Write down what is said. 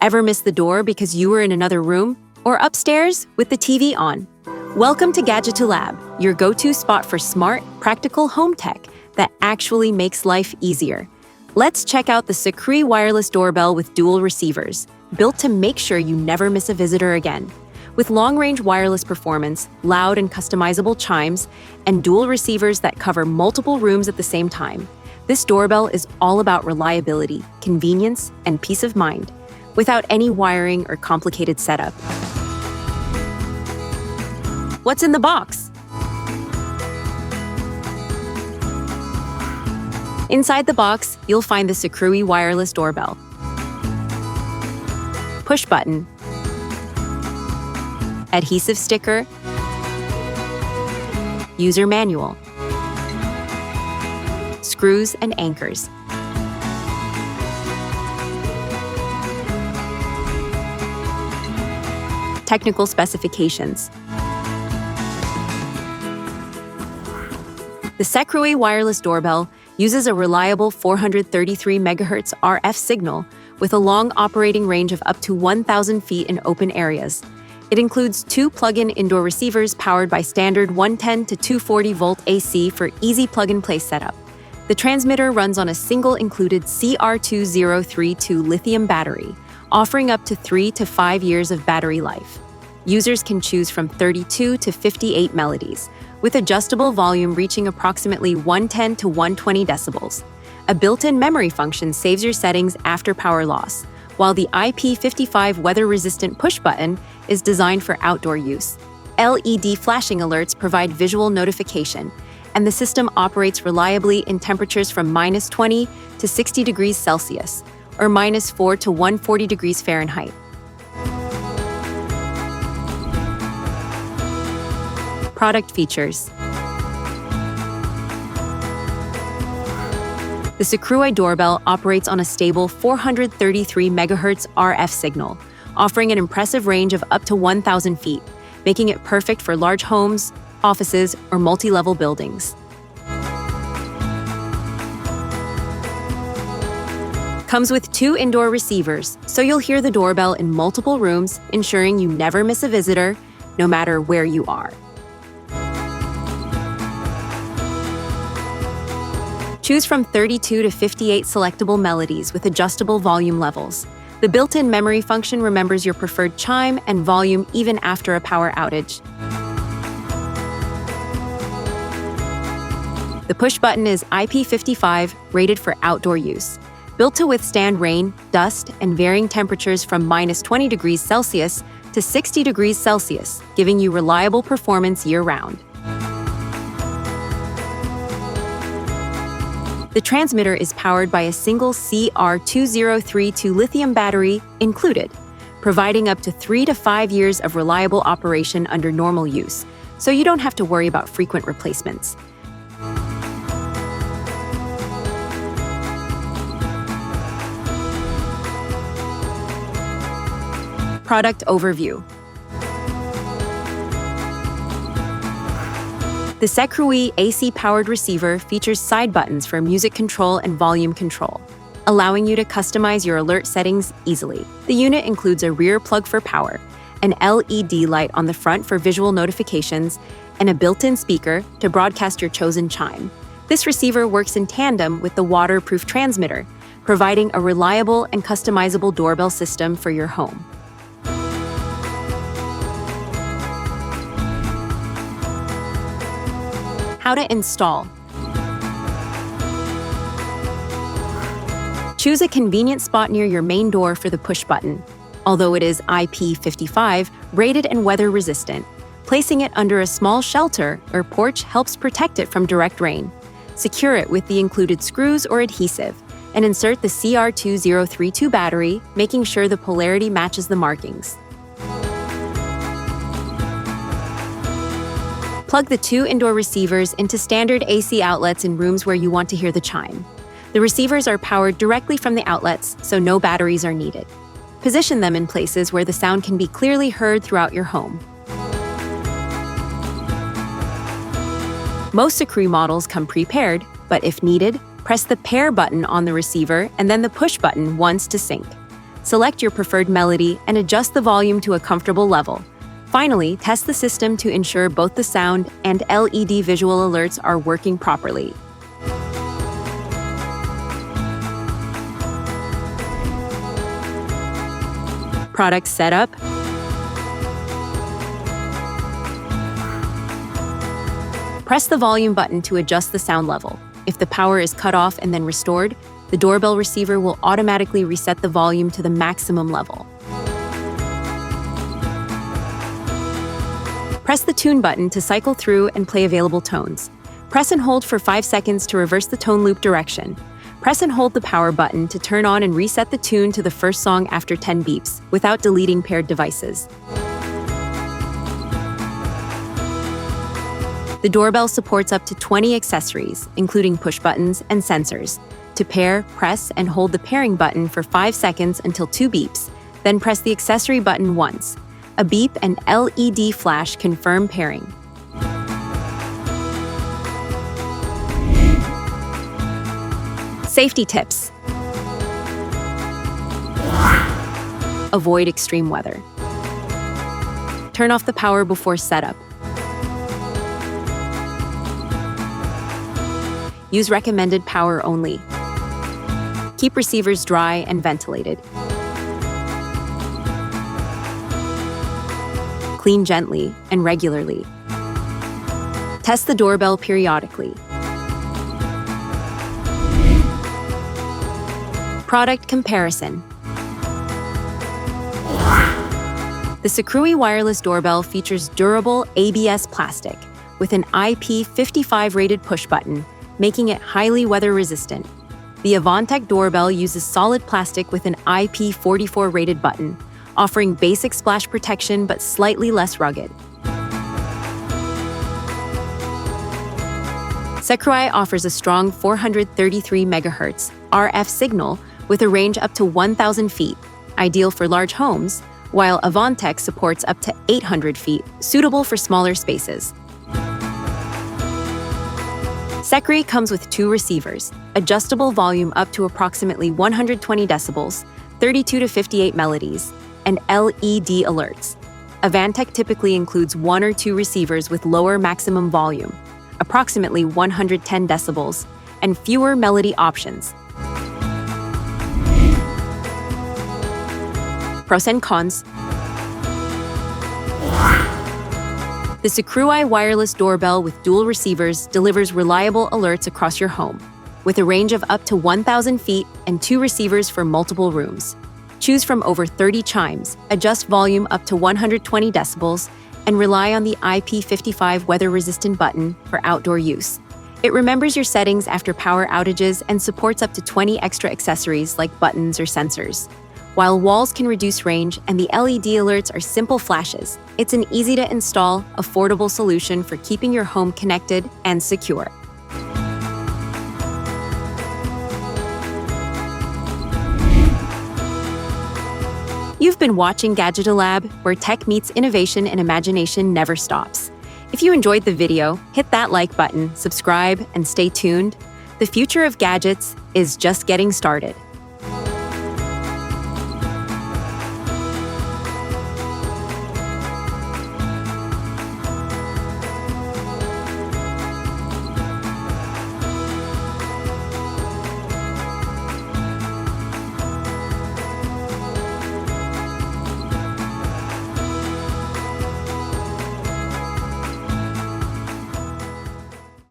Ever miss the door because you were in another room? Or upstairs with the TV on? Welcome to Gadgeto Lab, your go-to spot for smart, practical home tech that actually makes life easier. Let's check out the SECRUI Wireless Doorbell with dual receivers, built to make sure you never miss a visitor again. With long-range wireless performance, loud and customizable chimes, and dual receivers that cover multiple rooms at the same time, this doorbell is all about reliability, convenience, and peace of mind, without any wiring or complicated setup. What's in the box? Inside the box, you'll find the SECRUI Wireless Doorbell, push button, adhesive sticker, user manual, screws and anchors, technical specifications. The SECRUI Wireless Doorbell uses a reliable 433 MHz RF signal with a long operating range of up to 1,000 feet in open areas. It includes two plug-in indoor receivers powered by standard 110 to 240 volt AC for easy plug-and-play setup. The transmitter runs on a single included CR2032 lithium battery, offering up to 3 to 5 years of battery life. Users can choose from 32 to 58 melodies, with adjustable volume reaching approximately 110 to 120 decibels. A built-in memory function saves your settings after power loss, while the IP55 weather-resistant push button is designed for outdoor use. LED flashing alerts provide visual notification, and the system operates reliably in temperatures from -20 to 60 degrees Celsius, or -4 to 140 degrees Fahrenheit. Product features. The SECRUI doorbell operates on a stable 433 MHz RF signal, offering an impressive range of up to 1,000 feet, making it perfect for large homes, offices, or multi-level buildings. Comes with two indoor receivers, so you'll hear the doorbell in multiple rooms, ensuring you never miss a visitor, no matter where you are. Choose from 32 to 58 selectable melodies with adjustable volume levels. The built-in memory function remembers your preferred chime and volume even after a power outage. The push button is IP55, rated for outdoor use. Built to withstand rain, dust, and varying temperatures from -20 degrees Celsius to 60 degrees Celsius, giving you reliable performance year-round. The transmitter is powered by a single CR2032 lithium battery included, providing up to 3 to 5 years of reliable operation under normal use, so you don't have to worry about frequent replacements. Product overview. The SECRUI AC-powered receiver features side buttons for music control and volume control, allowing you to customize your alert settings easily. The unit includes a rear plug for power, an LED light on the front for visual notifications, and a built-in speaker to broadcast your chosen chime. This receiver works in tandem with the waterproof transmitter, providing a reliable and customizable doorbell system for your home. How to install. Choose a convenient spot near your main door for the push button. Although it is IP55, rated and weather resistant, placing it under a small shelter or porch helps protect it from direct rain. Secure it with the included screws or adhesive, and insert the CR2032 battery, making sure the polarity matches the markings. Plug the two indoor receivers into standard AC outlets in rooms where you want to hear the chime. The receivers are powered directly from the outlets, so no batteries are needed. Position them in places where the sound can be clearly heard throughout your home. Most SECRUI models come pre-paired, but if needed, press the pair button on the receiver and then the push button once to sync. Select your preferred melody and adjust the volume to a comfortable level. Finally, test the system to ensure both the sound and LED visual alerts are working properly. Product setup. Press the volume button to adjust the sound level. If the power is cut off and then restored, the doorbell receiver will automatically reset the volume to the maximum level. Press the tune button to cycle through and play available tones. Press and hold for 5 seconds to reverse the tone loop direction. Press and hold the power button to turn on and reset the tune to the first song after 10 beeps, without deleting paired devices. The doorbell supports up to 20 accessories, including push buttons and sensors. To pair, press and hold the pairing button for 5 seconds until 2 beeps, then press the accessory button once. A beep and LED flash confirm pairing. Safety tips. Avoid extreme weather. Turn off the power before setup. Use recommended power only. Keep receivers dry and ventilated. Clean gently and regularly. Test the doorbell periodically. Product comparison. The SECRUI Wireless Doorbell features durable ABS plastic with an IP55 rated push button, making it highly weather resistant. The Avantec doorbell uses solid plastic with an IP44 rated button, offering basic splash protection but slightly less rugged. SECRUI offers a strong 433 MHz RF signal with a range up to 1,000 feet, ideal for large homes, while Avantec supports up to 800 feet, suitable for smaller spaces. SECRUI comes with 2 receivers, adjustable volume up to approximately 120 decibels, 32 to 58 melodies, and LED alerts. Avantec typically includes 1 or 2 receivers with lower maximum volume, approximately 110 decibels, and fewer melody options. Pros and cons. The SECRUI Wireless Doorbell with dual receivers delivers reliable alerts across your home, with a range of up to 1,000 feet and 2 receivers for multiple rooms. Choose from over 30 chimes, adjust volume up to 120 decibels, and rely on the IP55 weather-resistant button for outdoor use. It remembers your settings after power outages and supports up to 20 extra accessories like buttons or sensors. While walls can reduce range and the LED alerts are simple flashes, it's an easy-to-install, affordable solution for keeping your home connected and secure. You've been watching Gadgeto Lab, where tech meets innovation and imagination never stops. If you enjoyed the video, hit that like button, subscribe, and stay tuned. The future of gadgets is just getting started.